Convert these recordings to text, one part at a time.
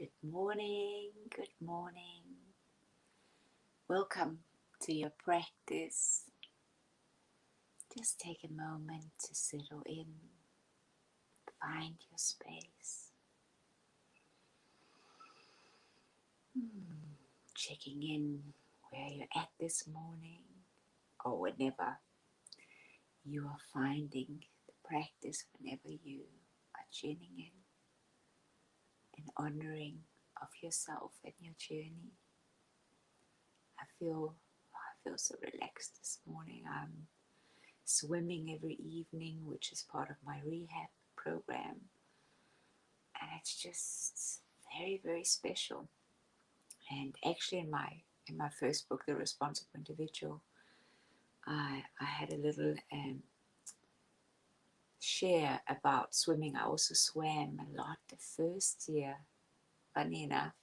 Good morning, good morning. Welcome to your practice. Just take a moment to settle in, find your space. Checking in where you're at this morning or whenever you are finding the practice, whenever you are tuning in honoring of yourself and your journey. I feel so relaxed this morning. I'm swimming every evening, which is part of my rehab program, and it's just very, very special. And actually, in my first book, The Responsible Individual, I had a little share about swimming. I also swam a lot the first year. Funny enough,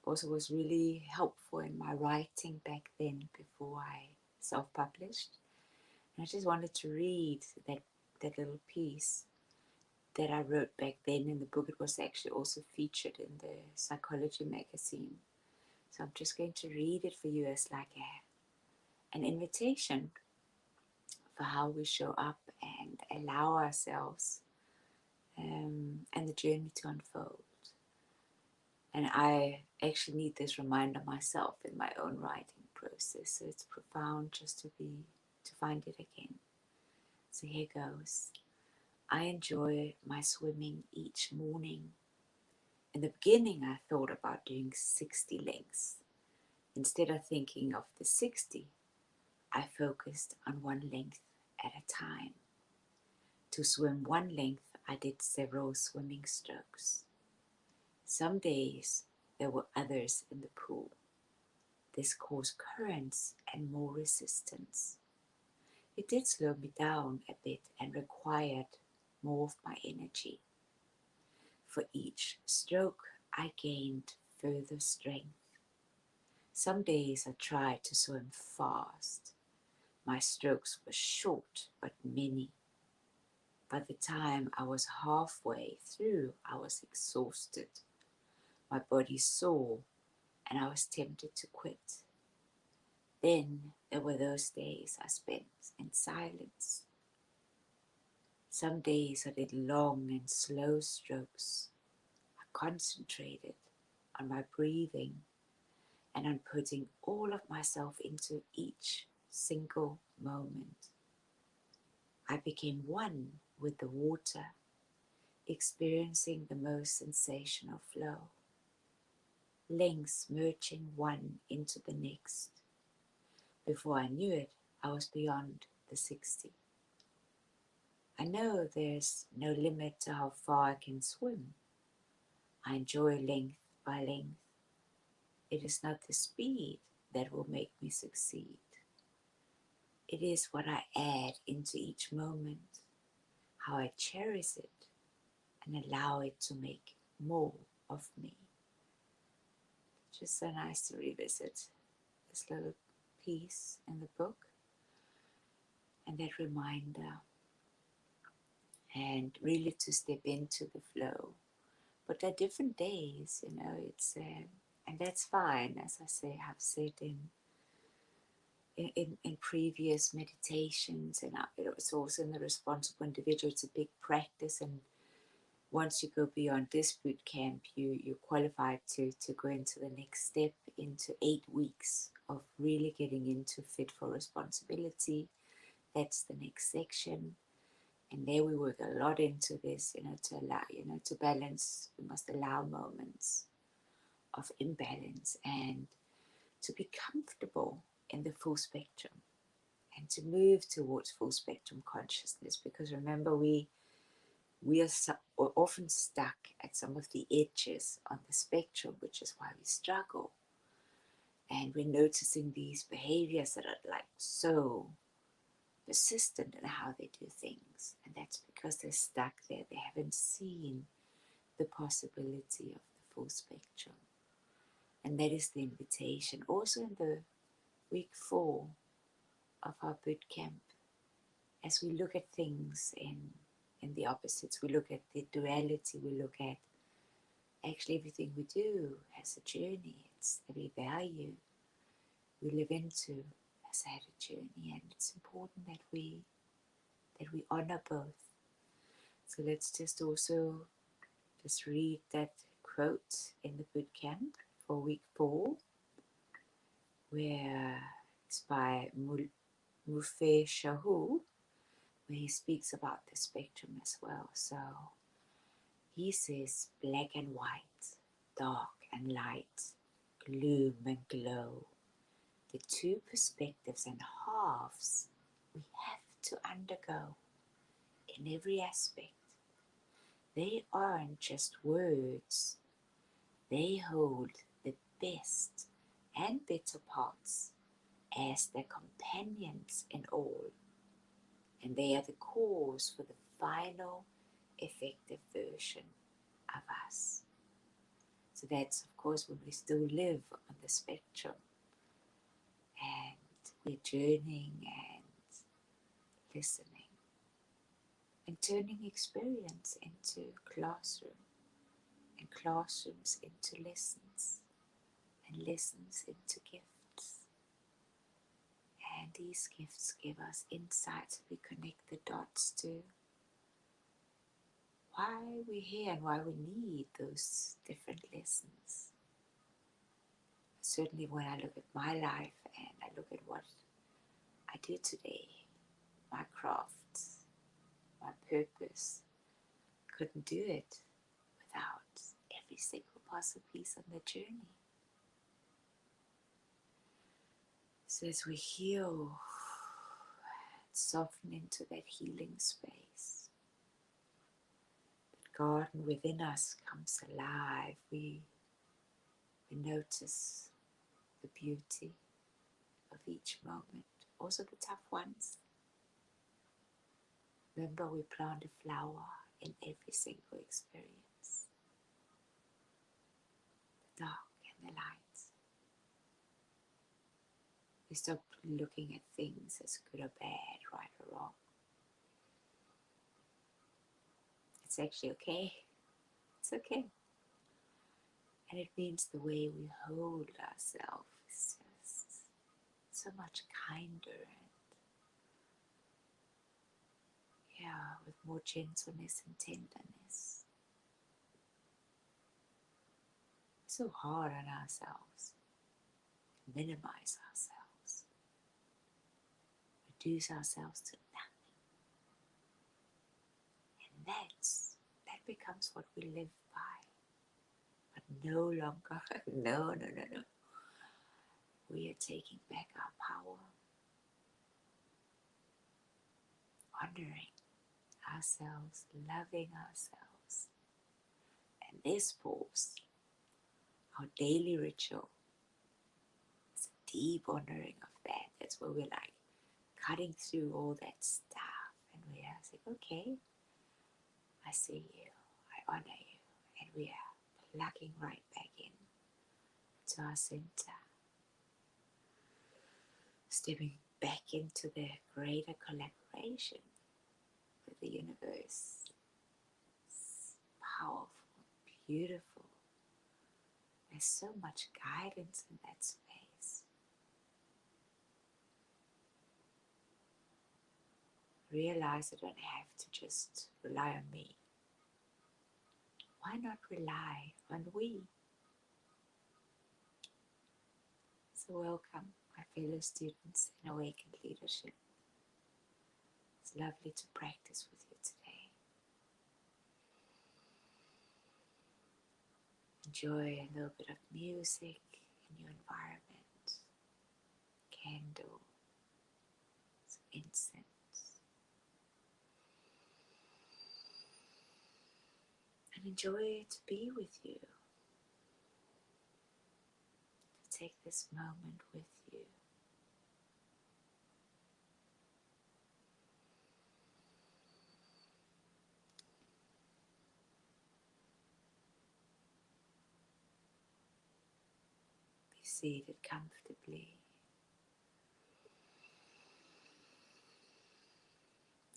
also was really helpful in my writing back then before I self-published. And I just wanted to read that little piece that I wrote back then in the book. It was actually also featured in the Psychology magazine. So I'm just going to read it for you as like an invitation for how we show up and allow ourselves and the journey to unfold. And I actually need this reminder myself in my own writing process. So it's profound just to find it again. So here goes. I enjoy my swimming each morning. In the beginning, I thought about doing 60 lengths. Instead of thinking of the 60, I focused on one length at a time. To swim one length, I did several swimming strokes. Some days, there were others in the pool. This caused currents and more resistance. It did slow me down a bit and required more of my energy. For each stroke, I gained further strength. Some days I tried to swim fast. My strokes were short but many. By the time I was halfway through, I was exhausted. My body sore, and I was tempted to quit. Then there were those days I spent in silence. Some days I did long and slow strokes. I concentrated on my breathing and on putting all of myself into each single moment. I became one with the water, experiencing the most sensational flow, lengths merging one into the next. Before I knew it, I was beyond the 60. I know there's no limit to how far I can swim. I enjoy length by length. It is not the speed that will make me succeed. It is what I add into each moment, how I cherish it and allow it to make more of me. Just so nice to revisit this little piece in the book and that reminder, and really to step into the flow. But there are different days, it's and that's fine. As I say, I've said in previous meditations, and it's also in the Responsible Individual. It's a big practice, and once you go beyond this boot camp, you're qualified to go into the next step, into 8 weeks of really getting into Fit for Responsibility. That's the next section. And there we work a lot into this, to allow, to balance. We must allow moments of imbalance and to be comfortable in the full spectrum and to move towards full spectrum consciousness. Because remember, we are often stuck at some of the edges on the spectrum, which is why we struggle. And we're noticing these behaviors that are like so persistent in how they do things, and that's because they're stuck there. They haven't seen the possibility of the full spectrum. And that is the invitation also in the week 4 of our boot camp, as we look at things in the opposites. We look at the duality, we look at actually everything we do has a journey. It's that we value, we live into has had a journey, and it's important that we honor both. So let's just also just read that quote in the boot camp for week 4, where it's by Mufe Shahu, where he speaks about the spectrum as well. So he says black and white, dark and light, gloom and glow, the two perspectives and halves we have to undergo in every aspect. They aren't just words, they hold the best and better parts as their companions in all, and they are the cause for the final effective version of us. So that's, of course, when we still live on the spectrum and we're journeying and listening and turning experience into classroom and classrooms into lessons and lessons into gifts. And these gifts give us insights. We connect the dots to why we're here and why we need those different lessons. Certainly when I look at my life and I look at what I do today, my craft, my purpose, couldn't do it without every single puzzle piece on the journey. So as we heal, soften into that healing space, the garden within us comes alive. We notice the beauty of each moment, also the tough ones. Remember, we plant a flower in every single experience, the dark and the light. We stop looking at things as good or bad, right or wrong. It's actually okay. It's okay. And it means the way we hold ourselves is just so much kinder and, with more gentleness and tenderness. We're so hard on ourselves, minimize ourselves, reduce ourselves to nothing. And that becomes what we live by. But no longer, no. We are taking back our power, honoring ourselves, loving ourselves. And this pause, our daily ritual, is a deep honoring of that. That's where we're like cutting through all that stuff, and we are like, okay, I see you, I honor you, and we are plugging right back in to our center, stepping back into the greater collaboration with the universe. It's powerful, beautiful. There's so much guidance in that space. Realize I don't have to just rely on me. Why not rely on we? So welcome, my fellow students in Awakened Leadership. It's lovely to practice with you today. Enjoy a little bit of music in your environment, candle, some incense, and enjoy to be with you, to take this moment with you. Be seated comfortably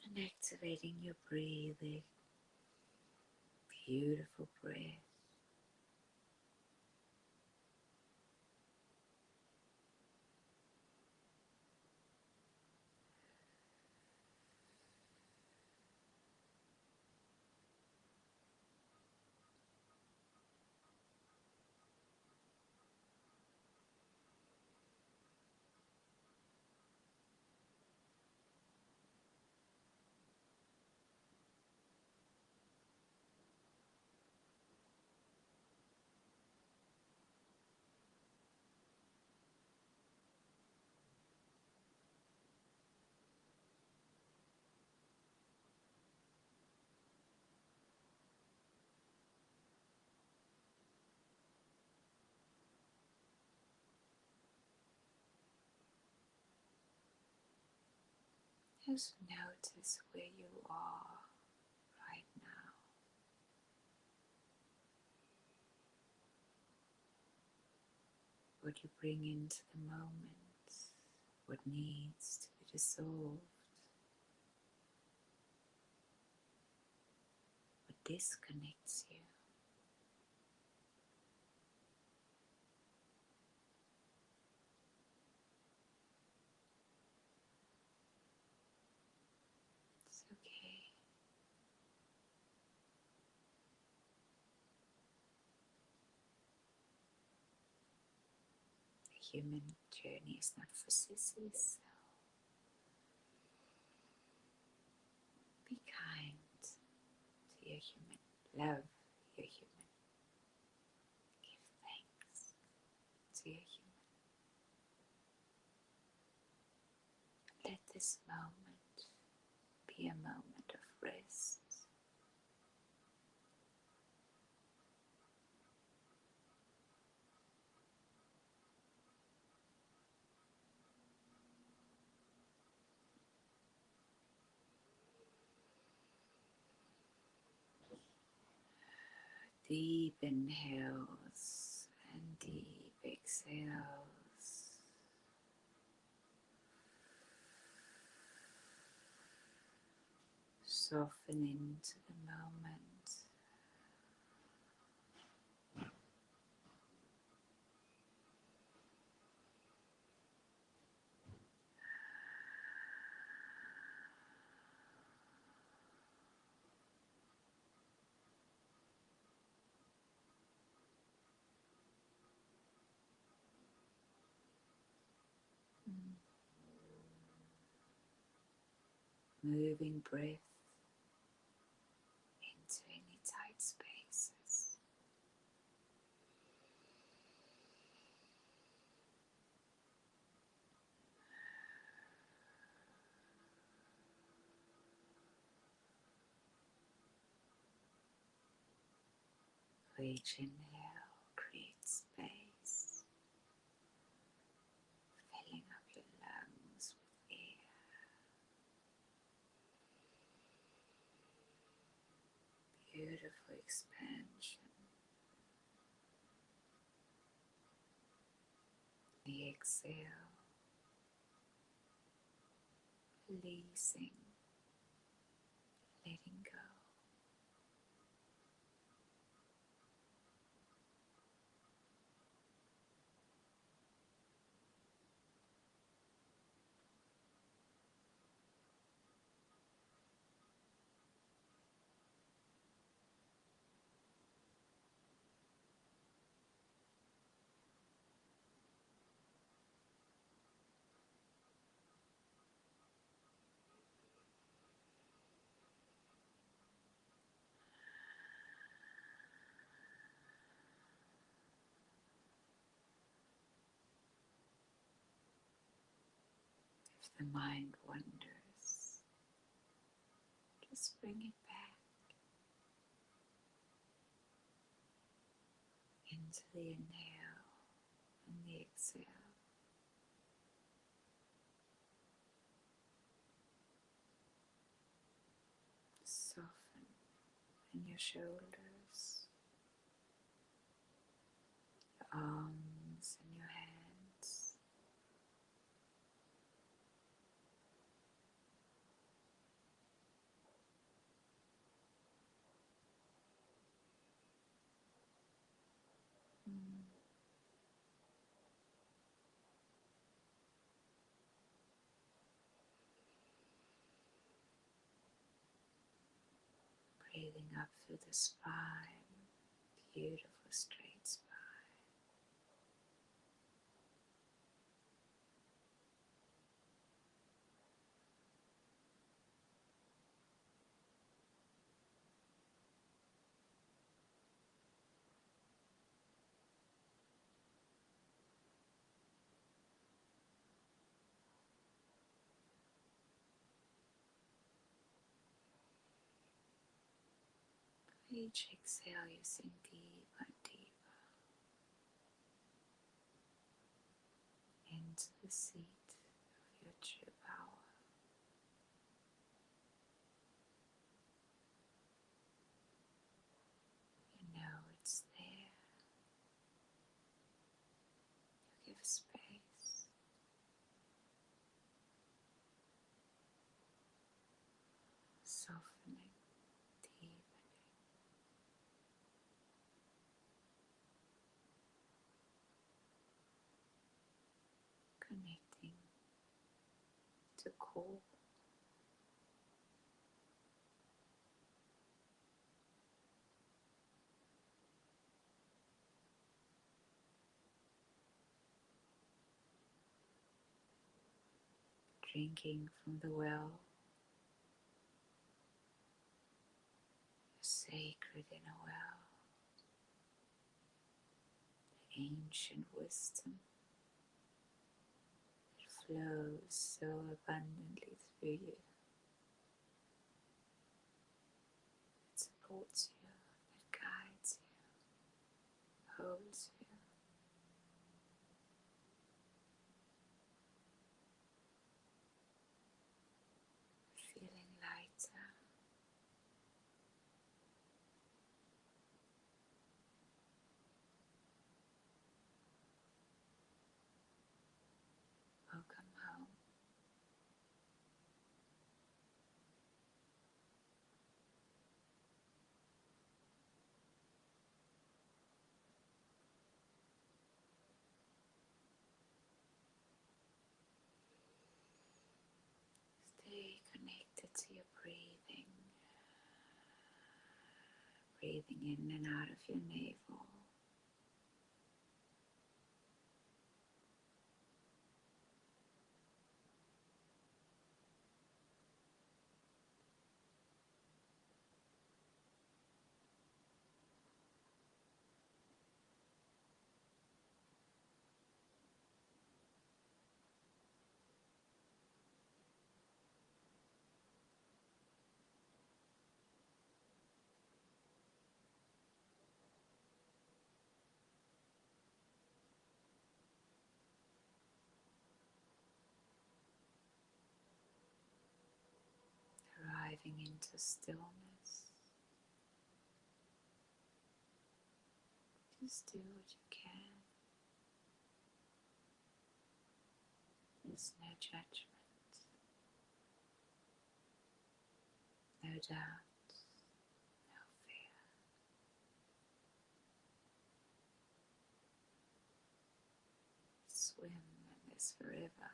and activating your breathing. Beautiful breath. Just notice where you are right now. What you bring into the moment, what needs to be dissolved, what disconnects you. It's okay. The human journey is not for sissies, so be kind to your human. Love your human. Give thanks to your human. Let this moment be a moment of rest. Deep inhales and deep exhales. Soften into the moment. Moving breath into any tight spaces. For each inhale, create space, filling up your lungs with air. Beautiful expansion. The exhale, releasing, letting go. If the mind wanders, just bring it back into the inhale and the exhale. Soften in your shoulders, your arms and your hands. Breathing up through the spine, beautiful straight spine. Each exhale, you sink deeper and deeper into the seat of your true power. the core. Drinking from the well, sacred inner well, the ancient wisdom that flows so abundantly through you, that supports you, that guides you, holds you. Feeling lighter, welcome home. Stay connected to your breathing, breathing in and out of your navel. Arriving into stillness. Just do what you can. There's no judgment, no doubt, no fear. Swim in this river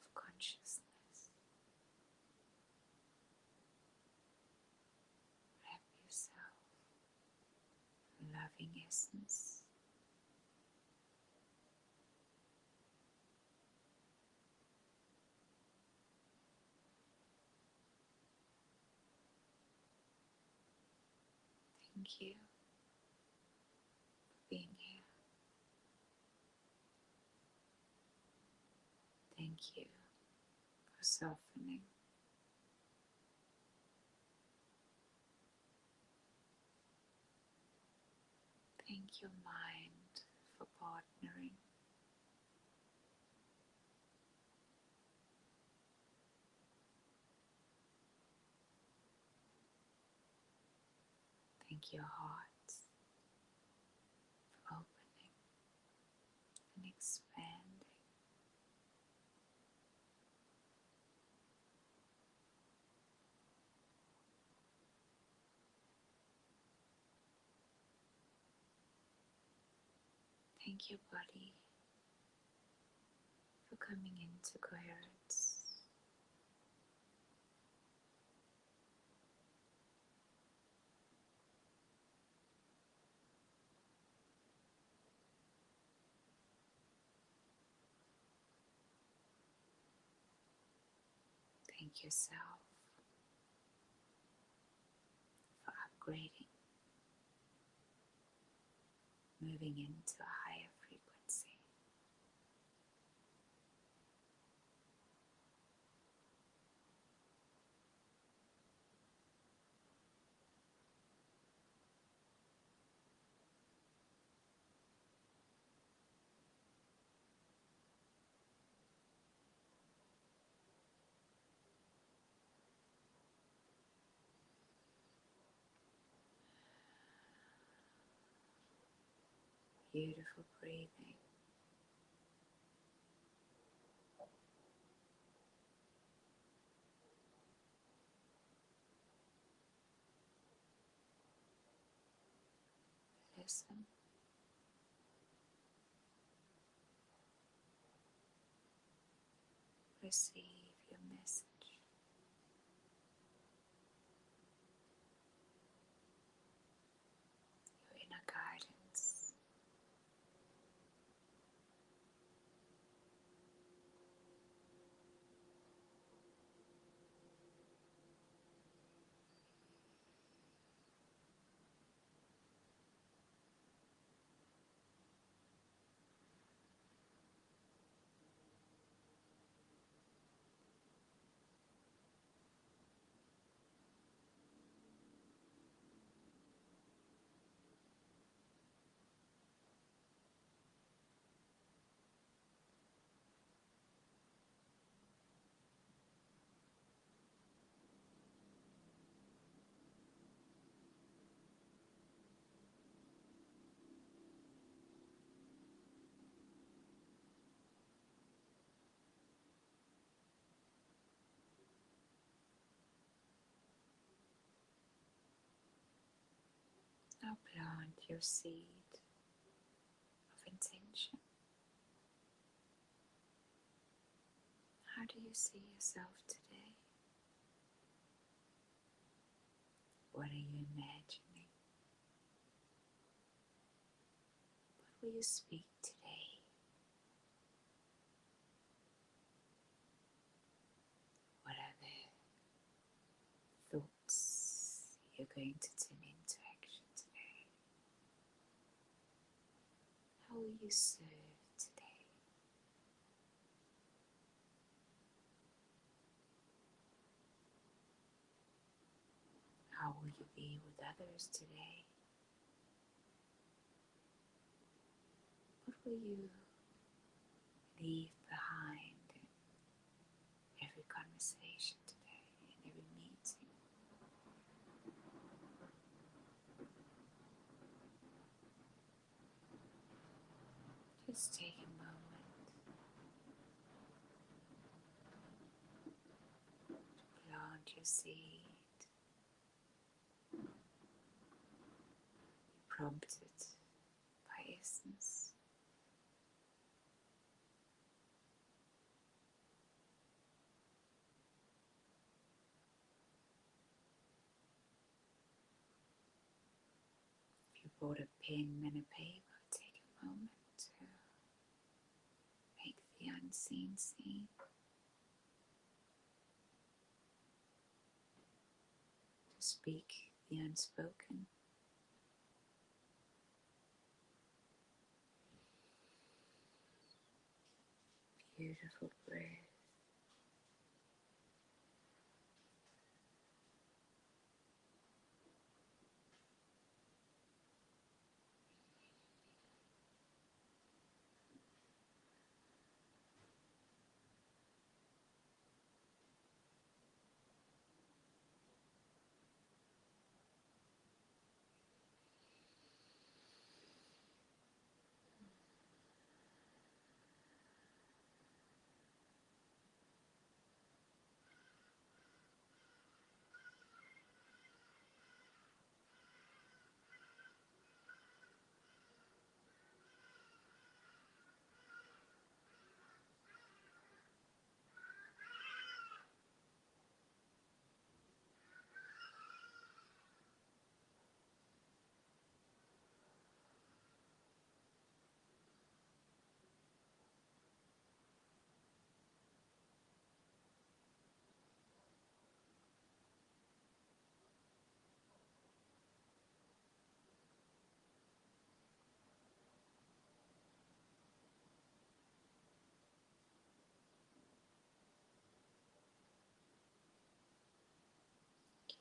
of consciousness. Wrap yourself in loving essence. Thank you for being here. Thank you for softening. Thank your mind for partnering. Thank your heart for opening and expanding. Thank your body for coming into coherence. Thank yourself for upgrading, moving into a higher frequency. Beautiful breathing. Listen. receive your message. Your inner guidance. Now plant your seed of intention. How do you see yourself today? What are you imagining? What will you speak today? What are the thoughts you're going to turn into action today? How will you serve today? How will you be with others today? What will you leave behind in every conversation today, in every meeting? Just take a moment to plant your seed, prompted by essence. If you brought a pen and a paper, take a moment to make the unseen seen, to speak the unspoken. Beautiful breath.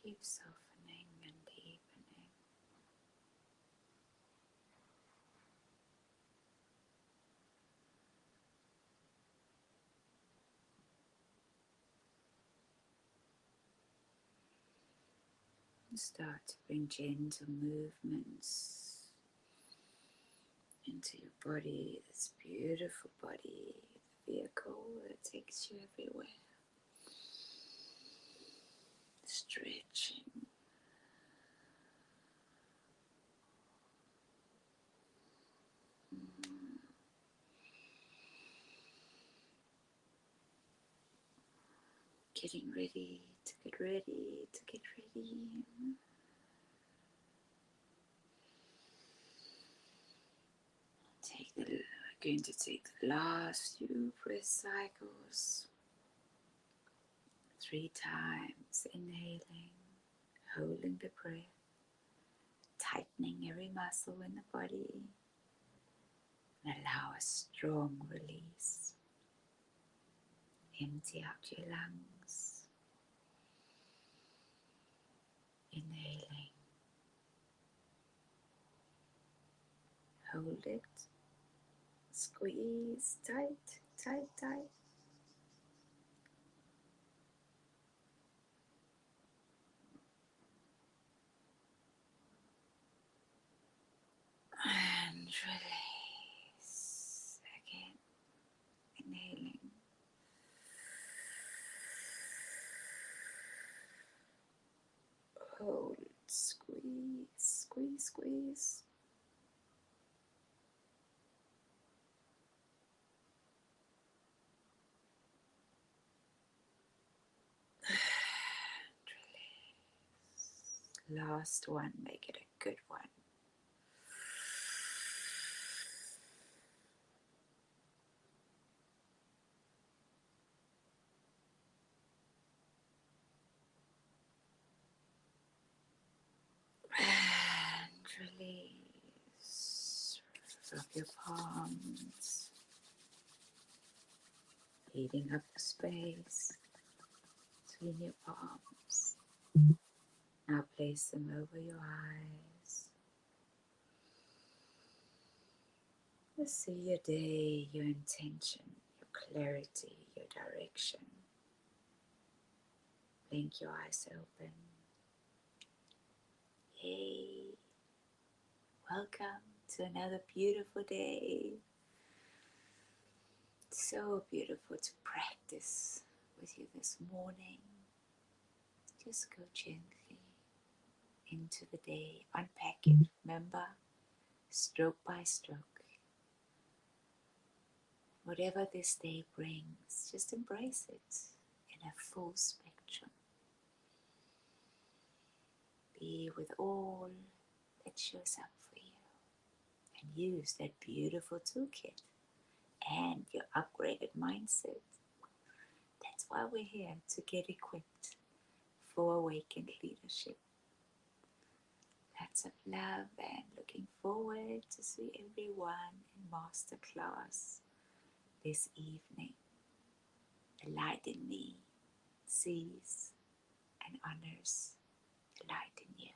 Keep softening and deepening. And start to bring gentle movements into your body, this beautiful body, the vehicle that takes you everywhere. Stretching. Getting ready to get ready to get ready. We're going to take the last few breath cycles. 3 times inhaling, holding the breath, tightening every muscle in the body, and allow a strong release. Empty out your lungs. Inhaling, hold it, squeeze tight, tight, tight. And release again. Inhaling. Hold, squeeze, squeeze, squeeze. And release. Last one, make it a good one. And release. Rub your palms, heating up the space between your palms. Now place them over your eyes. Just see your day, your intention, your clarity, your direction. Blink your eyes open. Yay! Welcome to another beautiful day. So beautiful to practice with you this morning. Just go gently into the day. Unpack it. Remember, stroke by stroke. Whatever this day brings, just embrace it in a full spectrum. Be with all that shows up for you and use that beautiful toolkit and your upgraded mindset. That's why we're here, to get equipped for awakened leadership. Lots of love and looking forward to see everyone in Masterclass this evening. The light in me sees and honors the light in you.